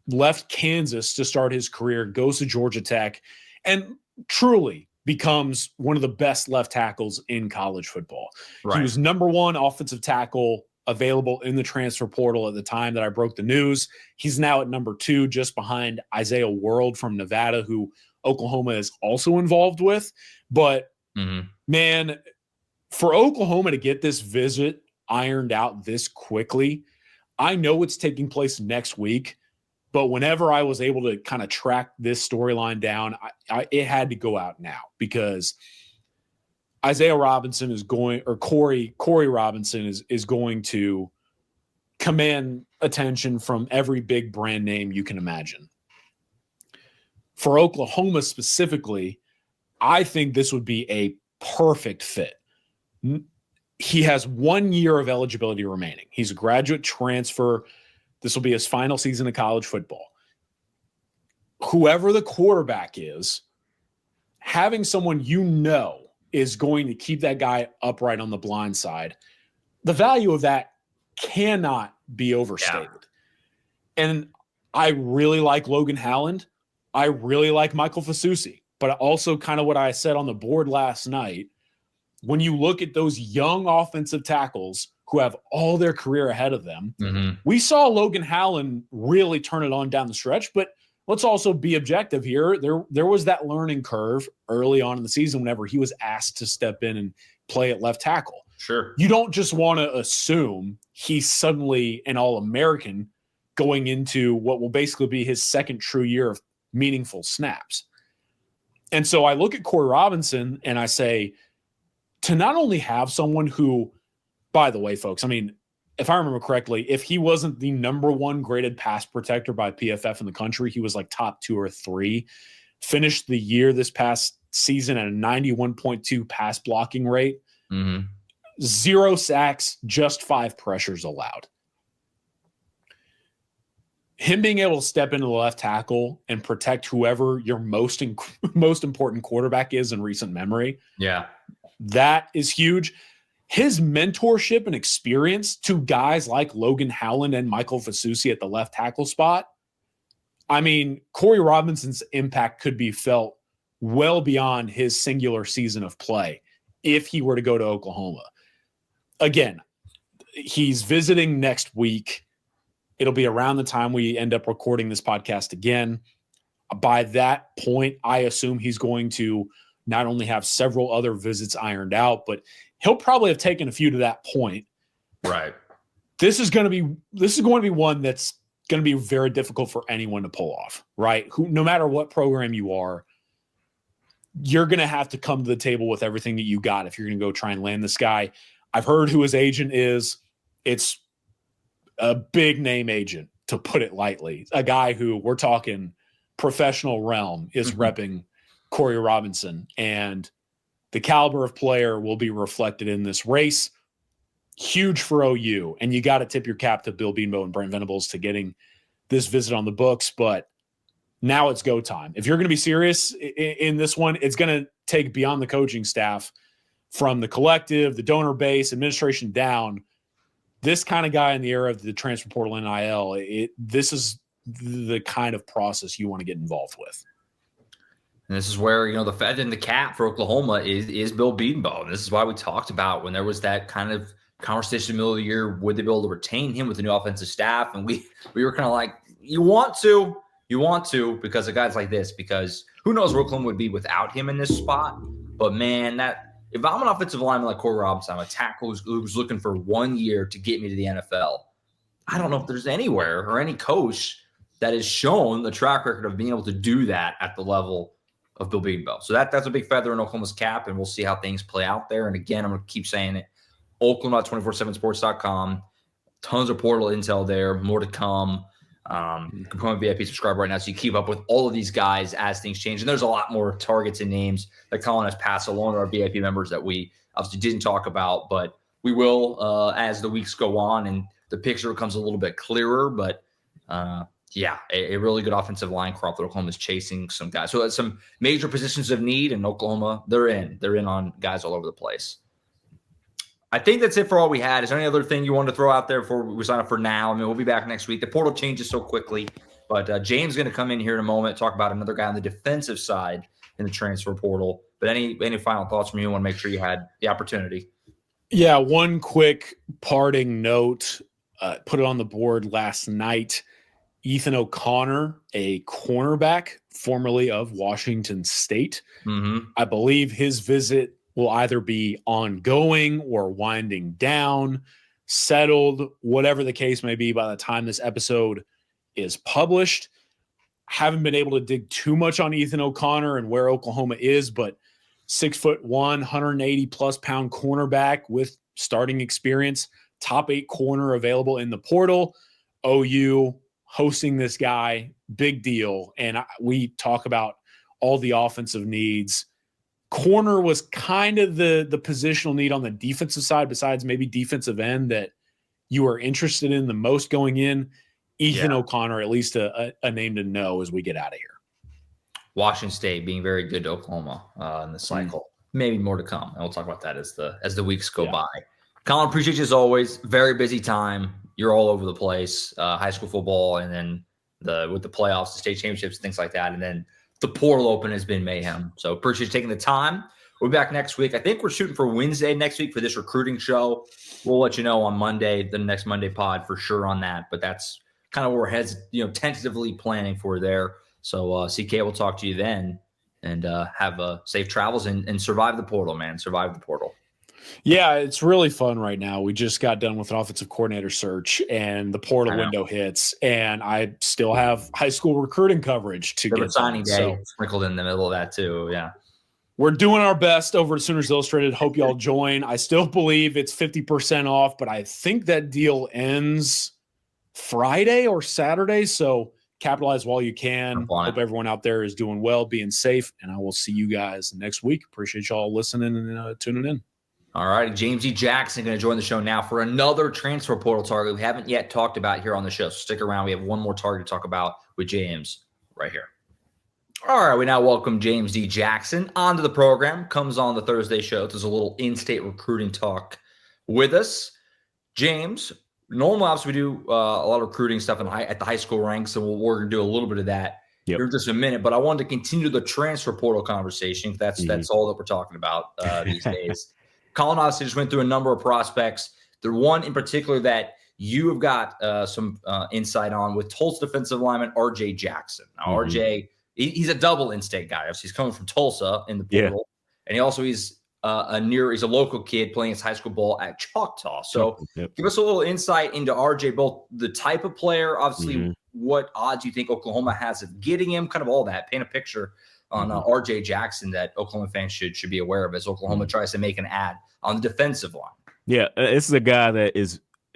left Kansas to start his career, goes to Georgia Tech, and truly becomes one of the best left tackles in college football. Right. He was number 1 offensive tackle available in the transfer portal at the time that I broke the news. He's now at number 2, just behind Isaiah World from Nevada, who Oklahoma is also involved with. But, man, for Oklahoma to get this visit ironed out this quickly, I know it's taking place next week, but whenever I was able to kind of track this storyline down, it had to go out now, because Isaiah Robinson is going, or Corey Robinson is going to command attention from every big brand name you can imagine. For Oklahoma specifically, I think this would be a perfect fit. He has 1 year of eligibility remaining. He's a graduate transfer. This will be his final season of college football. Whoever the quarterback is, having someone is going to keep that guy upright on the blind side, the value of that cannot be overstated. Yeah. And I really like Logan Halland. I really like Michael Fasusi. But also kind of what I said on the board last night, when you look at those young offensive tackles who have all their career ahead of them, we saw Logan Halland really turn it on down the stretch, but let's also be objective here. There was that learning curve early on in the season whenever he was asked to step in and play at left tackle. Sure. You don't just want to assume he's suddenly an All-American going into what will basically be his second true year of meaningful snaps. And so I look at Corey Robinson and I say, to not only have someone who, by the way, folks, I mean, if I remember correctly, if he wasn't the number 1 graded pass protector by PFF in the country, he was like top 2 or 3. Finished the year this past season at a 91.2 pass blocking rate. 0 sacks, just 5 pressures allowed. Him being able to step into the left tackle and protect whoever your most important quarterback is in recent memory. Yeah. That is huge. His mentorship and experience to guys like Logan Halland and Michael Fasusi at the left tackle spot. I mean, Corey Robinson's impact could be felt well beyond his singular season of play if he were to go to Oklahoma. Again, he's visiting next week. It'll be around the time we end up recording this podcast again. By that point, I assume he's going to not only have several other visits ironed out, but he'll probably have taken a few to that point. Right. This is going to be one that's going to be very difficult for anyone to pull off, right? No matter what program you are, you're going to have to come to the table with everything that you got if you're going to go try and land this guy. I've heard who his agent is. It's a big name agent, to put it lightly. A guy who, we're talking professional realm, is repping Corey Robinson, and the caliber of player will be reflected in this race. Huge for OU, and you got to tip your cap to Bill Beanbo and Brent Venables to getting this visit on the books, but now it's go time. If you're going to be serious in this one, it's going to take beyond the coaching staff, from the collective, the donor base, administration down. This kind of guy in the era of the transfer portal NIL, this is the kind of process you want to get involved with. And this is where, the Fed and the cap for Oklahoma is Bill Beanbo. And this is why we talked about when there was that kind of conversation in the middle of the year, would they be able to retain him with the new offensive staff? And we were kind of like, you want to because of guys like this, because who knows where Oklahoma would be without him in this spot. But man, if I'm an offensive lineman like Corey Robinson, I'm a tackle who's looking for 1 year to get me to the NFL. I don't know if there's anywhere or any coach that has shown the track record of being able to do that at the level of Bill Bedenbaugh. So that's a big feather in Oklahoma's cap, and we'll see how things play out there. And again, I'm going to keep saying it. Oklahoma.247sports.com. Tons of portal intel there. More to come. Become a VIP subscriber right now so you keep up with all of these guys as things change. And there's a lot more targets and names that Collin has passed along to our VIP members that we obviously didn't talk about, but we will as the weeks go on and the picture becomes a little bit clearer. But a really good offensive line crop that Oklahoma is chasing some guys. So some major positions of need in Oklahoma. They're in on guys all over the place. I think that's it for all we had. Is there any other thing you wanted to throw out there before we sign up for now? I mean, we'll be back next week. The portal changes so quickly, but James is going to come in here in a moment, talk about another guy on the defensive side in the transfer portal. But any final thoughts from you? I want to make sure you had the opportunity. Yeah, one quick parting note. Put it on the board last night. Ethan O'Connor, a cornerback formerly of Washington State. I believe his visit will either be ongoing or winding down, settled, whatever the case may be by the time this episode is published. Haven't been able to dig too much on Ethan O'Connor and where Oklahoma is, but 6'1", 180+ pound cornerback with starting experience, top 8 corner available in the portal. OU hosting this guy, big deal. And we talk about all the offensive needs. Corner was kind of the positional need on the defensive side, besides maybe defensive end, that you are interested in the most going in. Ethan O'Connor, at least a name to know as we get out of here. Washington State being very good to Oklahoma in the cycle. Maybe more to come, and we'll talk about that as the weeks go by. Collin, appreciate you as always. Very busy time. You're all over the place. High school football, and then with the playoffs, the state championships, things like that, and then the portal open has been mayhem. So appreciate you taking the time. We'll be back next week. I think we're shooting for Wednesday next week for this recruiting show. We'll let you know on Monday, the next Monday pod for sure on that. But that's kind of where we're tentatively planning for there. So CK, we'll talk to you then, and have safe travels and survive the portal, man. Survive the portal. Yeah, it's really fun right now. We just got done with an offensive coordinator search, and the portal window hits, and I still have high school recruiting coverage to get signing day sprinkled in the middle of that too. Yeah, we're doing our best over at Sooners Illustrated. Hope y'all join. I still believe it's 50% off, but I think that deal ends Friday or Saturday. So capitalize while you can. Hope everyone out there is doing well, being safe, and I will see you guys next week. Appreciate y'all listening and tuning in. All right, James E. Jackson going to join the show now for another transfer portal target we haven't yet talked about here on the show. So stick around. We have one more target to talk about with James right here. All right, we now welcome James D. Jackson onto the program. Comes on the Thursday show. There's a little in-state recruiting talk with us. James, normally obviously we do a lot of recruiting stuff at the high school ranks, so we're going to do a little bit of that here in just a minute. But I wanted to continue the transfer portal conversation. That's all that we're talking about these days. Collin obviously just went through a number of prospects. The one in particular that you have got some insight on with Tulsa defensive lineman RJ Jackson. Now, RJ, he's a double in-state guy. He's coming from Tulsa in the portal, and he's a local kid playing his high school ball at Choctaw. So give us a little insight into RJ, both the type of player, obviously what odds you think Oklahoma has of getting him, kind of all that. Paint a picture on RJ Jackson that Oklahoma fans should be aware of as Oklahoma tries to make an ad on the defensive line. Yeah, this is a guy that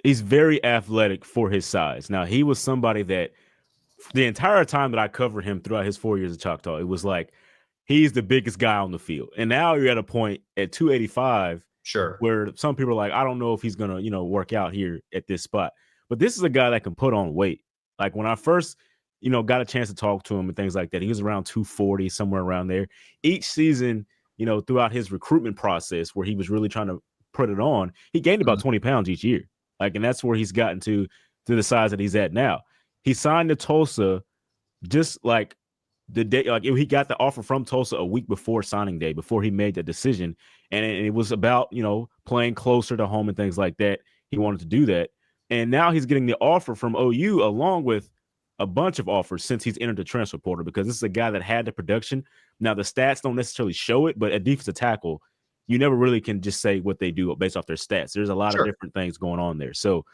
he's very athletic for his size. Now, he was somebody that the entire time that I covered him throughout his 4 years at Choctaw, it was like he's the biggest guy on the field. And now you're at a point at 285 where some people are like, I don't know if he's going to, work out here at this spot. But this is a guy that can put on weight. Like when I first, got a chance to talk to him and things like that, he was around 240, somewhere around there. Each season, throughout his recruitment process where he was really trying to put it on, he gained about 20 pounds each year. And that's where he's gotten to the size that he's at now. He signed to Tulsa just like the day, he got the offer from Tulsa a week before signing day, before he made the decision. And it was about, playing closer to home and things like that. He wanted to do that. And now he's getting the offer from OU along with a bunch of offers since he's entered the transfer portal, because this is a guy that had the production. Now, the stats don't necessarily show it, but at defensive tackle, you never really can just say what they do based off their stats. There's a lot of different things going on there. So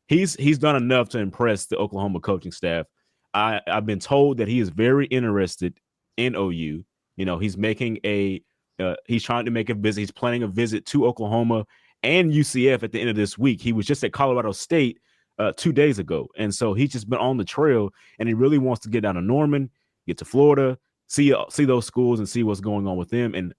he's done enough to impress the Oklahoma coaching staff. I've been told that he is very interested in OU. He's making he's trying to make a visit. He's planning a visit to Oklahoma and UCF at the end of this week. He was just at Colorado State 2 days ago. And so he's just been on the trail, and he really wants to get down to Norman, get to Florida, see those schools and see what's going on with them. And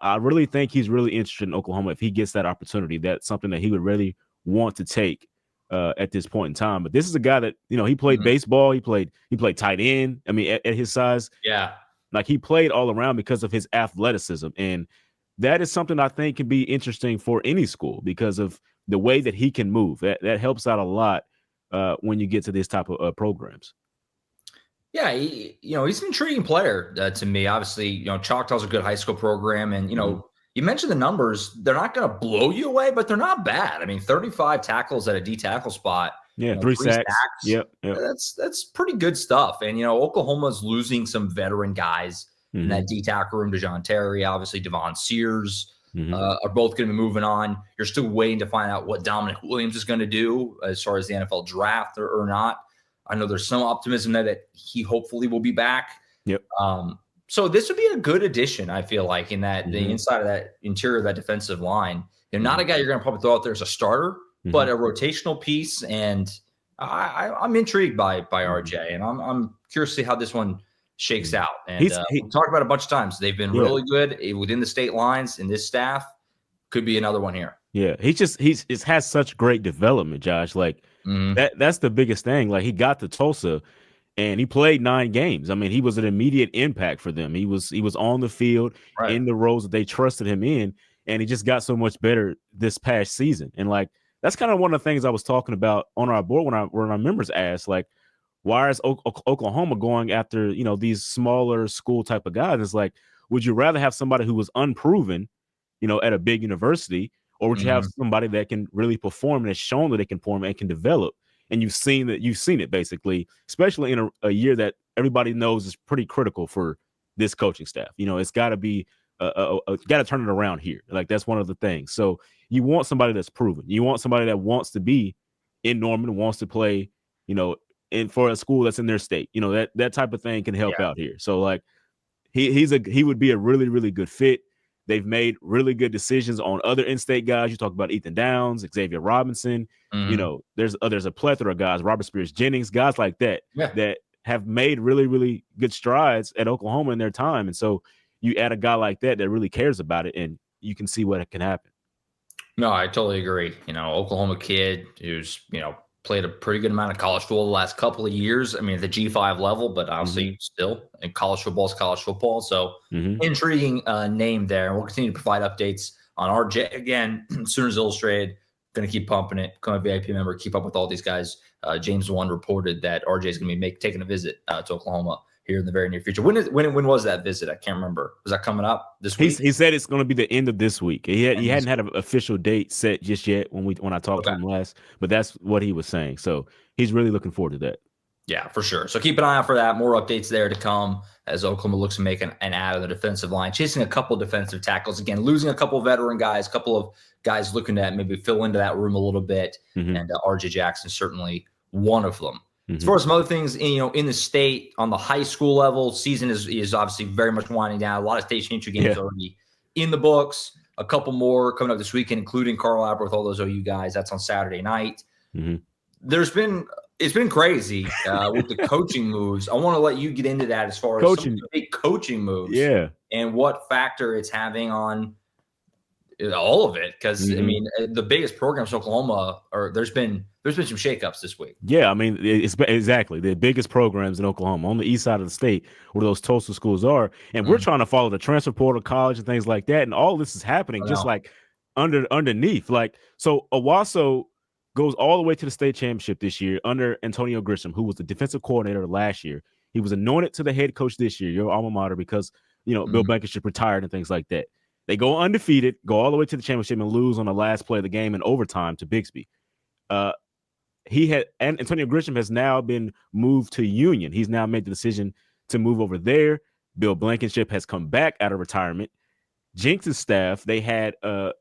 I really think he's really interested in Oklahoma if he gets that opportunity. That's something that he would really want to take at this point in time. But this is a guy that, he played baseball. He played tight end. I mean, at his size. Yeah. Like, he played all around because of his athleticism. And that is something I think can be interesting for any school because of the way that he can move. That helps out a lot when you get to this type of programs. Yeah, he's an intriguing player to me. Obviously, Choctaw's a good high school program. And, you mentioned the numbers. They're not going to blow you away, but they're not bad. I mean, 35 tackles at a D tackle spot. Yeah, 3 sacks. Yep. That's pretty good stuff. And, Oklahoma's losing some veteran guys in that D tackle room. DeJohn Terry, obviously Devon Sears are both going to be moving on. You're still waiting to find out what Dominic Williams is going to do as far as the NFL draft or not. I know there's some optimism there that he hopefully will be back. Yep. So this would be a good addition, I feel like, in that the inside of that interior of that defensive line. They're not a guy you're going to probably throw out there as a starter, but a rotational piece. And I'm intrigued by RJ, and I'm curious to see how this one shakes out. And we've talked about it a bunch of times. They've been really good within the state lines, and this staff could be another one here. Yeah, he has such great development, Josh. Like that's the biggest thing. Like, he got to Tulsa and he played 9 games. I mean, he was an immediate impact for them. He was on the field in the roles that they trusted him in, and he just got so much better this past season. And like, that's kind of one of the things I was talking about on our board when our members asked, like, why is Oklahoma going after, these smaller school type of guys? It's like, would you rather have somebody who was unproven, at a big university, or would you have somebody that can really perform and has shown that they can perform and can develop? And you've seen it basically, especially in a year that everybody knows is pretty critical for this coaching staff. It's got to be got to turn it around here. Like, that's one of the things. So you want somebody that's proven. You want somebody that wants to be in Norman, wants to play, for a school that's in their state. That type of thing can help out here. So like, he would be a really, really good fit. They've made really good decisions on other in-state guys. You talk about Ethan Downs, Xavier Robinson. There's a plethora of guys, Robert Spears Jennings, guys like that that have made really, really good strides at Oklahoma in their time. And so you add a guy like that really cares about it, and you can see what can happen. No, I totally agree. Oklahoma kid who's, played a pretty good amount of college football the last couple of years. I mean, at the G5 level, but obviously still, and college football is college football. So intriguing name there. And we'll continue to provide updates on RJ. Again, Sooners Illustrated, going to keep pumping it. Become a VIP member, keep up with all these guys. James One reported that RJ is going to be taking a visit to Oklahoma here in the very near future. When was that visit? I can't remember. Was that coming up this week? He said it's going to be the end of this week. He hadn't had an official date set just yet when I talked to him last, but that's what he was saying. So he's really looking forward to that. Yeah, for sure. So keep an eye out for that. More updates there to come as Oklahoma looks to make an add on the defensive line, chasing a couple defensive tackles. Again, losing a couple of veteran guys, a couple of guys looking to maybe fill into that room a little bit. And RJ Jackson certainly one of them. As far as some other things, in the state on the high school level, season is obviously very much winding down. A lot of state championship games already in the books. A couple more coming up this weekend, including Carl Albert with all those OU guys. That's on Saturday night. It's been crazy with the coaching moves. I want to let you get into that as far as some of the big coaching moves, and what factor it's having on all of it. Because I mean, the biggest programs in Oklahoma there's been some shakeups this week. Yeah, I mean, it's exactly the biggest programs in Oklahoma on the east side of the state where those Tulsa schools are. And we're trying to follow the transfer portal, college, and things like that. And all this is happening just like underneath. Like, so Owasso goes all the way to the state championship this year under Antonio Grisham, who was the defensive coordinator last year. He was anointed to the head coach this year, your alma mater, because, Bill Blankenship retired and things like that. They go undefeated, go all the way to the championship, and lose on the last play of the game in overtime to Bixby. Antonio Grisham has now been moved to Union. He's now made the decision to move over there. Bill Blankenship has come back out of retirement. Jenks' staff, they had a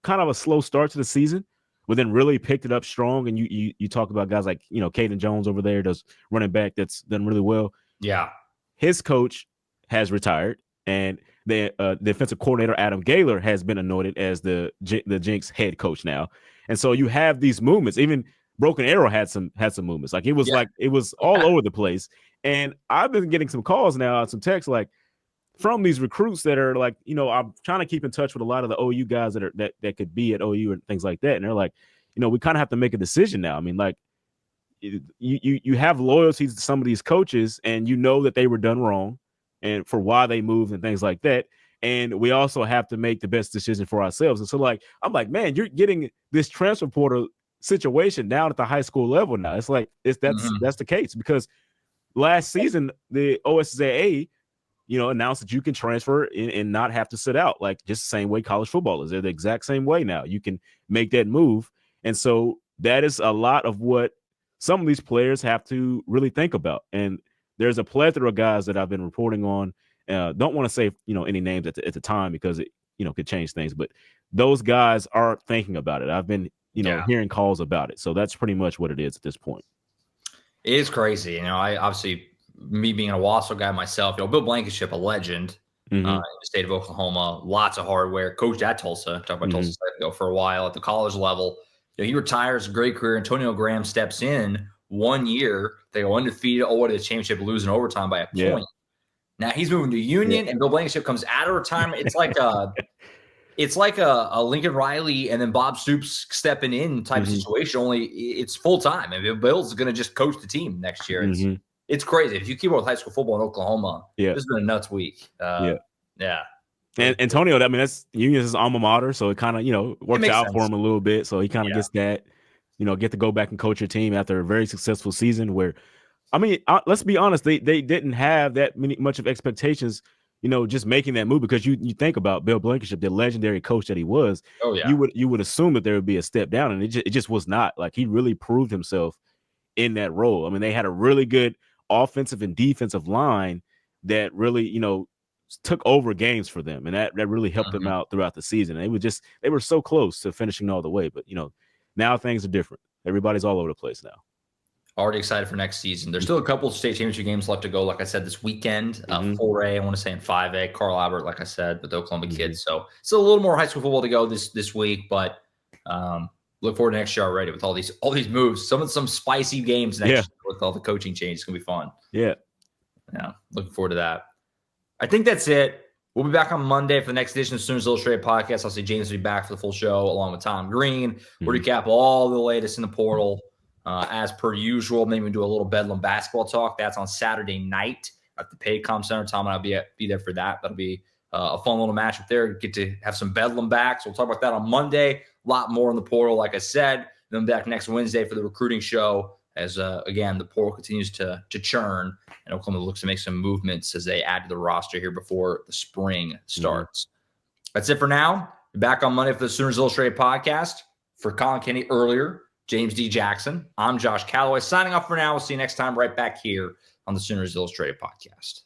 kind of a slow start to the season, but then really picked it up strong. And you talk about guys like, Caden Jones over there, does running back that's done really well. Yeah. His coach has retired. and the defensive coordinator Adam Gaylor has been anointed as the Jinx head coach now. And so you have these movements. Even Broken Arrow had some movements. Like it was all over the place. And I've been getting some calls now, some texts like from these recruits that are like, I'm trying to keep in touch with a lot of the OU guys that could be at OU and things like that. And they're like, we kind of have to make a decision now. I mean, like you have loyalties to some of these coaches, and that they were done wrong and for why they moved and things like that. And we also have to make the best decision for ourselves. And so like, I'm like, man, you're getting this transfer portal situation down at the high school level now. It's like, that's the case, because last season, the OSAA, announced that you can transfer and not have to sit out, like just the same way college football is. They're the exact same way now. You can make that move. And so that is a lot of what some of these players have to really think about. And there's a plethora of guys that I've been reporting on. Don't want to say, any names at the time because it, could change things. But those guys are thinking about it. I've been, hearing calls about it. So that's pretty much what it is at this point. It is crazy. I obviously, me being a Wassel guy myself, Bill Blankenship, a legend in the state of Oklahoma, lots of hardware, coached at Tulsa, talked about Tulsa for a while at the college level. He retires, a great career. Antonio Graham steps in 1 year. They go undefeated, all the way to the championship, losing overtime by a point. Now he's moving to Union, and Bill Blankenship comes out of retirement. It's like a Lincoln Riley and then Bob Stoops stepping in type of situation. Only it's full time. I mean, Bill's going to just coach the team next year. It's crazy. If you keep up with high school football in Oklahoma, this has been a nuts week. And Antonio, I mean, that's Union's alma mater, so it kind of, works out for him a little bit. So he kind of gets that, get to go back and coach your team after a very successful season where, I mean, let's be honest, they didn't have that much of expectations, just making that move, because you think about Bill Blankenship, the legendary coach that he was. Oh, yeah. You would assume that there would be a step down, and it just was not. Like, he really proved himself in that role. I mean, they had a really good offensive and defensive line that really, took over games for them, and that really helped them out throughout the season. And they were so close to finishing all the way, but now things are different. Everybody's all over the place now. Already excited for next season. There's still a couple of state championship games left to go. Like I said, this weekend, 4A, I want to say, in 5A, Carl Albert, like I said, with the Oklahoma kids. So still a little more high school football to go this week, but look forward to next year already with all these moves. Some spicy games next year with all the coaching changes. It's gonna be fun. Yeah, looking forward to that. I think that's it. We'll be back on Monday for the next edition of Sooners Illustrated Podcast. I'll see James will be back for the full show along with Tom Green. We'll recap all the latest in the portal as per usual. Maybe we'll do a little Bedlam basketball talk. That's on Saturday night at the Paycom Center. Tom and I'll be there for that. That'll be a fun little matchup there. Get to have some Bedlam back. So we'll talk about that on Monday. A lot more in the portal, like I said. Then back next Wednesday for the recruiting show as, again, the portal continues to churn, and Oklahoma looks to make some movements as they add to the roster here before the spring starts. That's it for now. Back on Monday for the Sooners Illustrated Podcast. For Collin Kenny earlier, James D. Jackson, I'm Josh Callaway. Signing off for now. We'll see you next time right back here on the Sooners Illustrated Podcast.